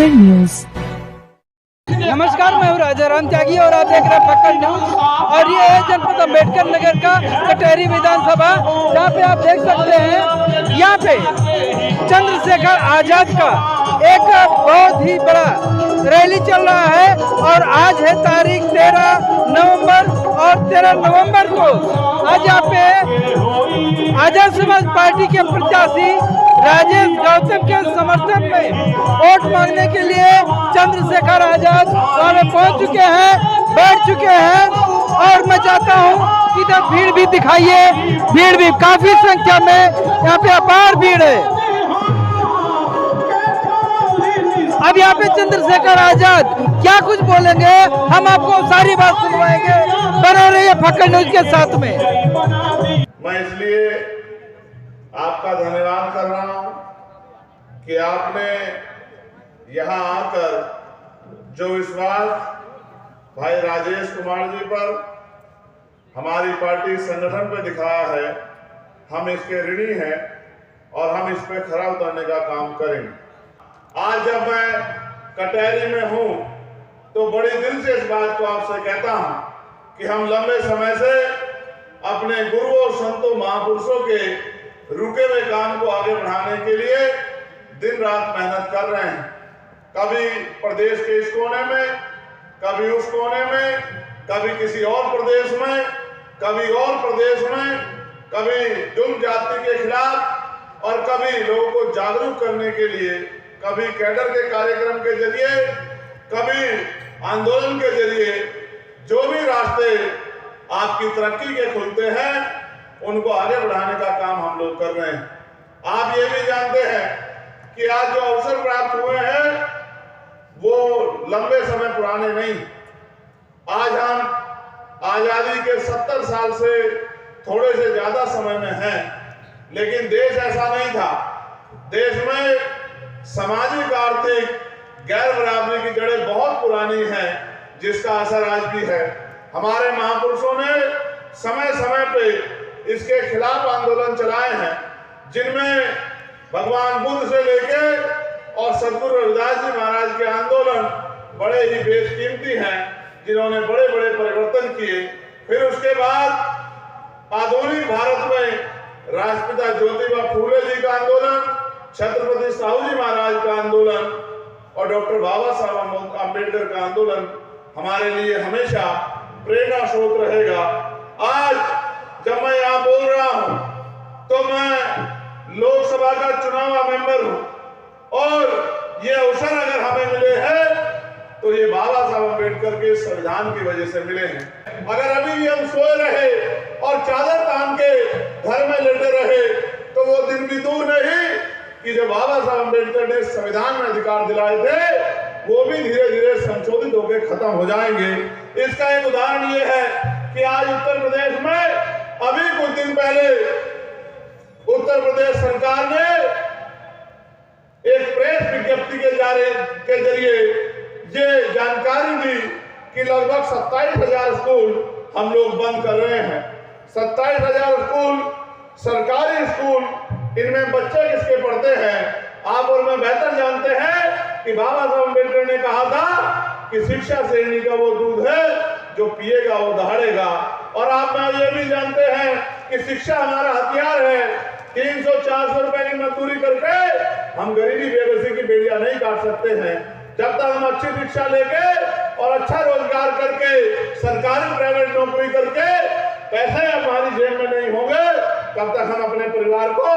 फक्कड़ news. नमस्कार, मैं हूँ राजाराम त्यागी और आप देख रहे हैं फक्कड़ न्यूज। और ये है जनपद अम्बेडकर नगर का कटहरी विधानसभा, जहाँ पे आप देख सकते हैं यहाँ पे चंद्रशेखर आजाद का एक बहुत ही बड़ा रैली चल रहा है। और आज है तारीख 13 नवंबर और 13 नवंबर को आज यहाँ पे आजाद समाज पार्टी के प्रत्याशी राजेश गौतम के समर्थन में वोट मांगने के लिए चंद्रशेखर आजाद वहाँ में पहुँच चुके हैं, बैठ चुके हैं। और मैं चाहता हूँ कि इधर भीड़ भी दिखाइए, भीड़ भी काफी संख्या में यहाँ पे अपार भीड़ है। अब यहाँ पे चंद्रशेखर आजाद क्या कुछ बोलेंगे, हम आपको सारी बात सुनवाएंगे। बने रहिए फक्कड़ न्यूज के साथ में। मैं इसलिए आपका धन्यवाद कर रहा हूं कि आपने यहां आकर जो विश्वास भाई राजेश कुमार जी पर हमारी पार्टी संगठन पे दिखाया है, हम इसके ऋणी हैं और हम इस पे खरा उतरने का काम करेंगे। आज जब मैं कटहरी में हूं तो बड़ी दिल से इस बात को आपसे कहता हूं कि हम लंबे समय से अपने गुरु और संतों महापुरुषों के रुके हुए काम को आगे बढ़ाने के लिए दिन रात मेहनत कर रहे हैं। कभी प्रदेश के इस कोने में, कभी उस कोने में, कभी किसी और प्रदेश में, कभी और प्रदेश में, कभी जुल्म जाति के खिलाफ और कभी लोगों को जागरूक करने के लिए, कभी कैडर के कार्यक्रम के जरिए, कभी आंदोलन के जरिए। जो भी रास्ते आपकी तरक्की के खुलते हैं उनको आगे बढ़ाने का काम हम लोग कर रहे हैं। आप ये भी जानते हैं कि आज जो अवसर प्राप्त हुए हैं वो लंबे समय पुराने नहीं। आज हम आजादी के 70 साल से थोड़े से ज्यादा समय में हैं, लेकिन देश ऐसा नहीं था। देश में सामाजिक आर्थिक गैर बराबरी की जड़ें बहुत पुरानी हैं, जिसका असर आज भी है। हमारे महापुरुषों ने समय समय पे इसके खिलाफ आंदोलन चलाए हैं, जिनमें भगवान बुद्ध से लेके और सदगुरु रविदास जी महाराज के आंदोलन बड़े ही बेशकीमती हैं, जिन्होंने बड़े बड़े परिवर्तन किए। फिर उसके बाद आधुनिक भारत में राष्ट्रपिता ज्योतिबा फूले जी का आंदोलन, छत्रपति साहू जी महाराज का आंदोलन और डॉक्टर बाबा साहब अम्बेडकर का आंदोलन हमारे लिए हमेशा प्रेरणा स्रोत रहेगा। आज जब मैं यहाँ बोल रहा हूँ तो मैं लोकसभा का चुनावा मेंबर हूँ और ये अवसर अगर हमें मिले हैं तो ये बाबा साहब अम्बेडकर के संविधान की वजह से मिले हैं। अगर अभी भी हम सोए रहे और चादर तान के घर में लेटे रहे तो वो दिन भी दूर नहीं कि जो बाबा साहब अम्बेडकर ने संविधान में अधिकार दिलाए थे वो भी धीरे धीरे संशोधित होकर खत्म हो जाएंगे। इसका एक उदाहरण ये है कि आज उत्तर प्रदेश में अभी कुछ दिन पहले उत्तर प्रदेश सरकार ने एक प्रेस विज्ञप्ति के जरिए ये जानकारी दी कि लगभग 27,000 स्कूल हम लोग बंद कर रहे हैं। 27,000 स्कूल, सरकारी स्कूल, इनमें बच्चे किसके पढ़ते हैं? आप और मैं बेहतर जानते हैं कि बाबा साहब अम्बेडकर ने कहा था कि शिक्षा श्रेणी का वो दूध है जो पिएगा वो दहाड़ेगा। और आप मैं ये भी जानते हैं कि शिक्षा हमारा हथियार है। 300-400 रुपए की मजदूरी करके हम गरीबी बेबसी की बेड़ियां नहीं काट सकते हैं। जब तक हम अच्छी शिक्षा लेके और अच्छा रोजगार करके, सरकारी प्राइवेट नौकरी करके पैसे हमारी जेब में नहीं होंगे, तब तक हम अपने परिवार को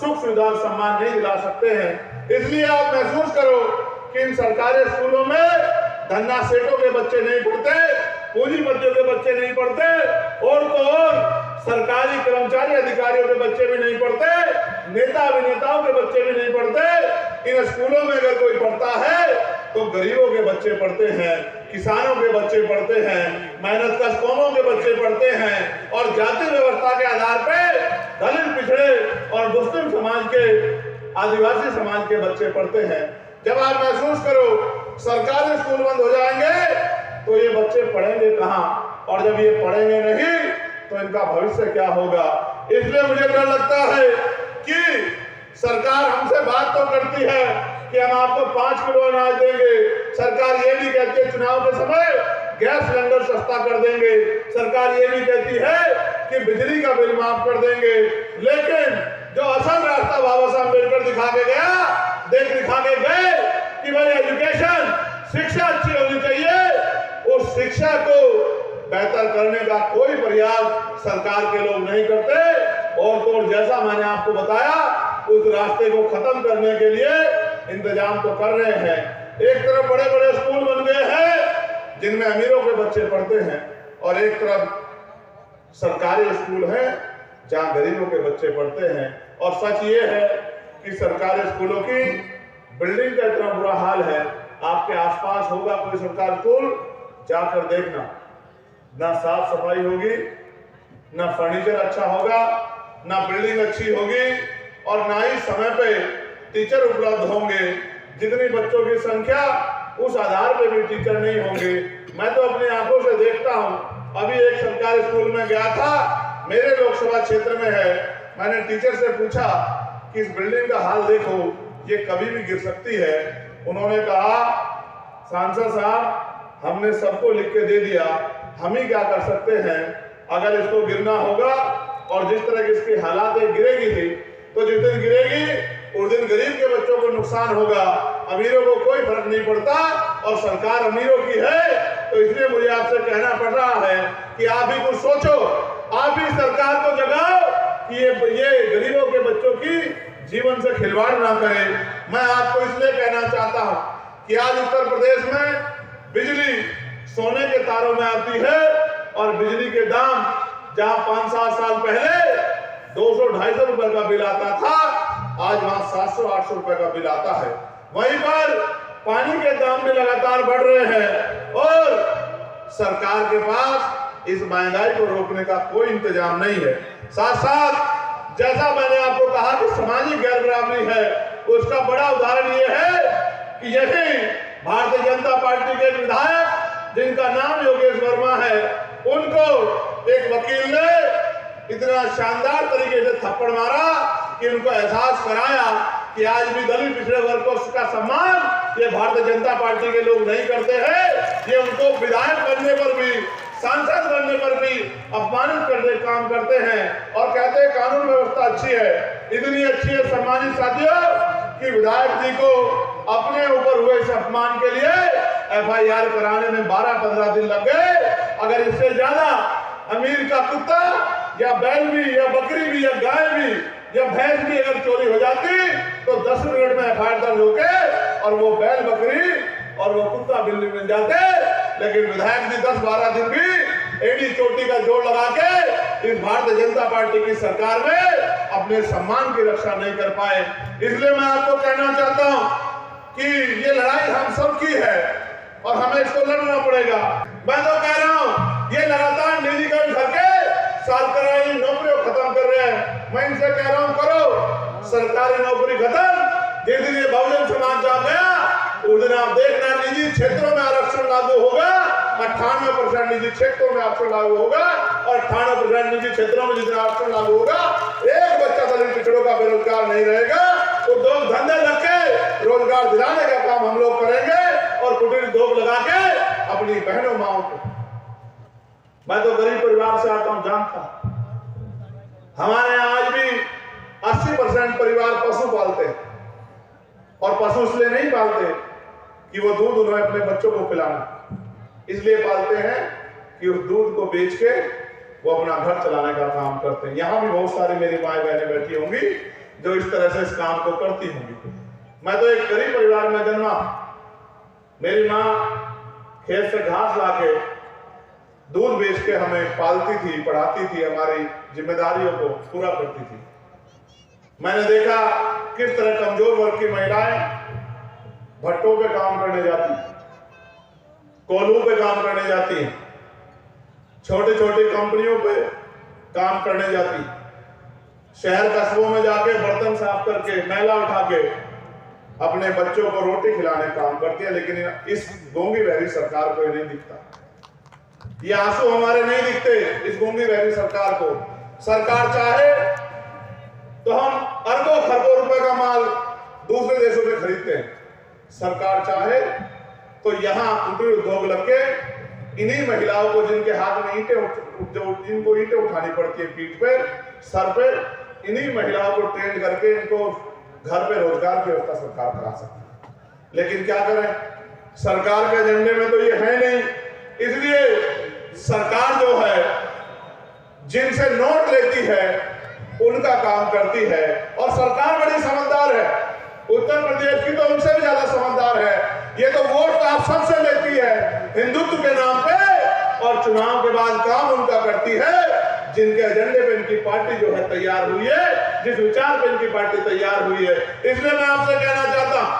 सुख सुविधा सम्मान नहीं दिला सकते हैं। इसलिए आप महसूस करो कि इन सरकारी स्कूलों में धन्ना सेठों के बच्चे नहीं पढ़ते, पूंजीपतियों के बच्चे नहीं पढ़ते, और तो और सरकारी कर्मचारी अधिकारियों के बच्चे भी नहीं पढ़ते, नेता अभिनेताओं के बच्चे भी नहीं पढ़ते। इन स्कूलों में अगर कोई पढ़ता है तो गरीबों के बच्चे पढ़ते हैं, किसानों के बच्चे पढ़ते हैं, मेहनत कश कौमों के बच्चे पढ़ते हैं और जाति व्यवस्था के आधार पर दलित, पिछड़े और मुस्लिम समाज के, आदिवासी समाज के बच्चे पढ़ते हैं। जब आप महसूस करो सरकारी स्कूल बंद हो जाएंगे तो ये बच्चे पढ़ेंगे कहाँ, और जब ये पढ़ेंगे नहीं तो इनका भविष्य क्या होगा। इसलिए मुझे डर लगता है कि सरकार हमसे बात तो करती है कि हम आपको 5 किलो अनाज देंगे। सरकार ये भी कहती है चुनाव के समय गैस सिलेंडर सस्ता कर देंगे। सरकार ये भी कहती है कि बिजली का बिल माफ कर देंगे। लेकिन जो असल रास्ता बाबा साहब अम्बेडकर दिखा के गए कि भाई एजुकेशन, शिक्षा अच्छी होनी चाहिए, उस शिक्षा को बेहतर करने का कोई प्रयास सरकार के लोग नहीं करते। और तो जैसा मैंने आपको बताया, उस रास्ते को खत्म करने के लिए इंतजाम तो कर रहे हैं। एक तरफ बड़े बड़े स्कूल बन गए हैं जिनमें अमीरों के बच्चे पढ़ते हैं, और एक तरफ सरकारी स्कूल है जहां गरीबों के बच्चे पढ़ते हैं। और सच ये है कि सरकारी स्कूलों की बिल्डिंग का इतना बुरा हाल है, आपके आसपास होगा कोई सरकारी स्कूल, जाकर देखना, ना साफ सफाई होगी, ना फर्नीचर अच्छा होगा, ना बिल्डिंग अच्छी होगी, और ना ही समय पे टीचर उपलब्ध होंगे। जितनी बच्चों की संख्या उस आधार पे भी टीचर नहीं होंगे। मैं तो अपनी आंखों से देखता हूं। अभी एक सरकारी स्कूल में गया था, मेरे लोकसभा क्षेत्र में है। मैंने टीचर से पूछा कि इस बिल्डिंग का हाल देखो, ये कभी भी गिर सकती है। उन्होंने कहा, सांसद साहब, हमने सबको लिख के दे दिया, हम ही क्या कर सकते हैं। अगर इसको गिरना होगा और जिस तरह की इसकी हालात है, गिरेगी ही, तो जिस दिन गिरेगी उस दिन गरीब के बच्चों को नुकसान होगा, अमीरों को कोई फर्क नहीं पड़ता। और सरकार अमीरों की है, तो इसलिए मुझे आपसे कहना पड़ रहा है कि आप भी कुछ सोचो, आप भी सरकार को जगाओ कि ये गरीबों के बच्चों की जीवन से खिलवाड़ ना करे। मैं आपको इसलिए कहना चाहता हूं कि आज उत्तर प्रदेश में बिजली सोने के तारों में आती है, और बिजली के दाम जहां 5-7 साल पहले 200-250 रुपए का बिल आता था, आज वहां 700-800 रुपए का बिल आता है। वहीं पर पानी के दाम भी लगातार बढ़ रहे हैं, और सरकार के पास इस महंगाई को रोकने का कोई इंतजाम नहीं है। साथ साथ जैसा मैंने आपको कहा कि सामाजिक गैर बराबरी है, उसका बड़ा उदाहरण ये है कि यही भारतीय जनता पार्टी के विधायक जिनका नाम योगेश वर्मा है, उनको एक वकील ने इतना शानदार तरीके से थप्पड़ मारा कि उनको एहसास कराया कि आज भी दलित पिछड़े वर्ग को उसका सम्मान ये भारतीय जनता पार्टी के लोग नहीं करते हैं। ये उनको विधायक बनने पर भी, सांसद बनने पर भी अपमानित करने काम करते हैं, और कहते हैं कानून व्यवस्था अच्छी है। इतनी अच्छी है सम्मानित साथियों कि विधायक जी को अपने ऊपर हुए इस अपमान के लिए FIR कराने में 12-15 दिन लग गए। अगर इससे ज्यादा अमीर का कुत्ता या बैल भी या बकरी भी या गाय भी या भैंस भी अगर चोरी हो जाती तो 10 मिनट में FIR दर्ज होके और वो बैल बकरी और वो कुत्ता बिल्ली मिल जाते। लेकिन विधायक जी 10-12 दिन भी एड़ी चोटी का जोड़ लगा के इस भारतीय जनता पार्टी की सरकार में अपने सम्मान की रक्षा नहीं कर पाए। इसलिए मैं आपको कहना चाहता हूं कि ये लड़ाई हम सब की है और हमें इसको लड़ना पड़ेगा। मैं तो कह रहा हूं ये लगातार निजीकरण करके सरकारी नौकरियों खत्म कर रहे हैं। मैं इनसे कह रहा हूं करो सरकारी नौकरी खत्म। जिस दिन ये बहुजन समाज जा गया उस दिन आप देखना निजी क्षेत्रों में आरक्षण लागू होगा। 98% निजी क्षेत्रों में आरक्षण लागू होगा और 98% निजी क्षेत्रों में जितना आरक्षण लागू होगा, एक बच्चा दलित पिछड़ों का बेरोजगार नहीं रहेगा। उद्योग धंधे लग के रोजगार दिलाने का काम हम लोग करेंगे और कुटीर उद्योग लगा के अपनी बहनों माओ को। मैं तो गरीब परिवार से आता हूं, जानता हमारे यहाँ आज भी 80% परिवार पशु पालते हैं और पशु इसलिए नहीं पालते कि वो दूध उन्हें अपने बच्चों को पिलाना, इसलिए पालते हैं कि उस दूध को बेच के वो अपना घर चलाने का काम करते हैं। यहाँ भी बहुत सारी मेरी माए बहनें बैठी होंगी जो इस तरह से इस काम को करती होंगी। मैं तो एक गरीब परिवार में जन्मा। मेरी माँ खेत से घास लाके दूध बेच के हमें पालती थी, पढ़ाती थी, हमारी जिम्मेदारियों को पूरा करती थी। मैंने देखा किस तरह कमजोर वर्ग की महिलाएं भट्टों पे काम करने जाती, कोल्हू पे काम करने जाती, छोटी छोटी कंपनियों पे काम करने जाती, शहर कस्बों में जाके बर्तन साफ करके मैला उठा के अपने बच्चों को रोटी खिलाने का काम करती है। लेकिन इस गूंगी बहरी सरकार को नहीं दिखता, ये आंसू हमारे नहीं दिखते इस गूंगी बहरी सरकार को। सरकार चाहे तो हम अरबों खरबों रुपए का माल दूसरे देशों से खरीदते हैं, सरकार चाहे तो यहाँ कुटीर उद्योग लग के इन्हीं महिलाओं को जिनके हाथ में जिनको ईंटें उठानी पड़ती है पीठ पे, सर पे, इन्हीं महिलाओं को ट्रेन करके इनको घर पे रोजगार की व्यवस्था सरकार करा सकती है। लेकिन क्या करें, सरकार के एजेंडे में तो ये है नहीं। इसलिए सरकार जो है जिनसे नोट लेती है उनका काम करती है, और सरकार बड़ी समझदार है। उत्तर प्रदेश की तो उनसे भी ज्यादा समझदार है। ये तो वोट आप सबसे लेती है हिंदुत्व के नाम पे, और चुनाव के बाद काम उनका करती है जिनके एजेंडे पे इनकी पार्टी जो है तैयार हुई है, जिस विचार पे इनकी पार्टी तैयार हुई है। इसलिए मैं आपसे कहना चाहता हूं,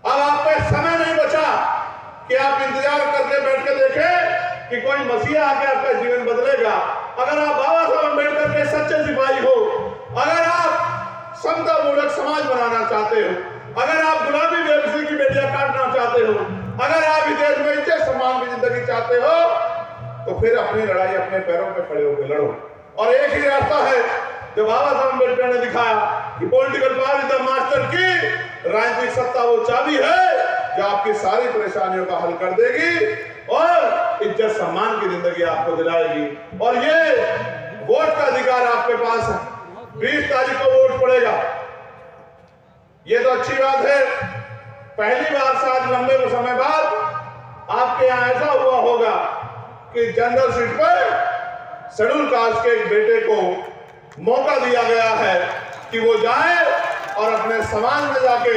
अब आप पे समय नहीं बचा कि आप इंतजार करके बैठ के देखें कि कोई मसीहा आके आपका जीवन बदलेगा। अगर आप बाबा साहब अम्बेडकर के सच्चे सिपाही हो, अगर आप समता मूलक समाज बनाना चाहते हो, अगर आप गुलामी बेबसी की बेड़ियां काटना चाहते हो, अगर आप इस देश में इज्जत सम्मान की जिंदगी चाहते हो, तो फिर अपनी लड़ाई अपने पैरों पे खड़े होकर लड़ो। और एक ही रास्ता है जो बाबा साहब अम्बेडकर ने दिखाया कि political power is the master की, राजनीतिक सत्ता वो चाबी है जो आपकी सारी परेशानियों का हल कर देगी और इज्जत सम्मान की जिंदगी आपको दिलाएगी। और ये वोट का अधिकार आपके पास है। 20 तारीख को वोट पड़ेगा। ये तो अच्छी बात है, पहली बार शायद लंबे समय बाद आपके यहाँ ऐसा हुआ होगा कि जनरल सीट पर शेड्यूल कास्ट के एक बेटे को मौका दिया गया है कि वो जाए और अपने समाज में जाके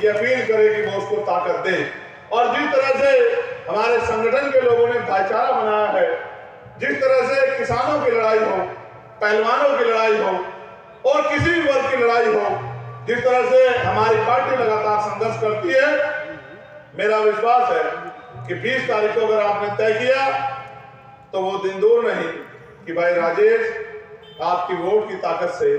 ये अपील करे कि वो उसको ताकत दे। और जिस तरह से हमारे संगठन के लोगों ने भाईचारा बनाया है, जिस तरह से किसानों की लड़ाई हो, पहलवानों की लड़ाई हो और किसी भी वर्ग की लड़ाई हो, जिस तरह से हमारी पार्टी लगातार संघर्ष करती है, मेरा विश्वास है कि 20 तारीख को अगर आपने तय किया तो वो दिन दूर नहीं कि भाई राजेश आपकी वोट की ताकत से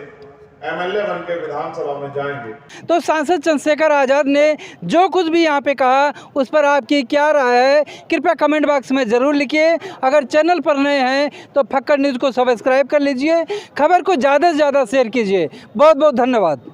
एमएलए बन के विधानसभा में जाएंगे। तो सांसद चंद्रशेखर आजाद ने जो कुछ भी यहाँ पे कहा उस पर आपकी क्या राय है, कृपया कमेंट बॉक्स में ज़रूर लिखिए। अगर चैनल पर नए हैं तो फक्कड़ न्यूज़ को सब्सक्राइब कर लीजिए, खबर को ज़्यादा से ज़्यादा शेयर कीजिए। बहुत बहुत धन्यवाद।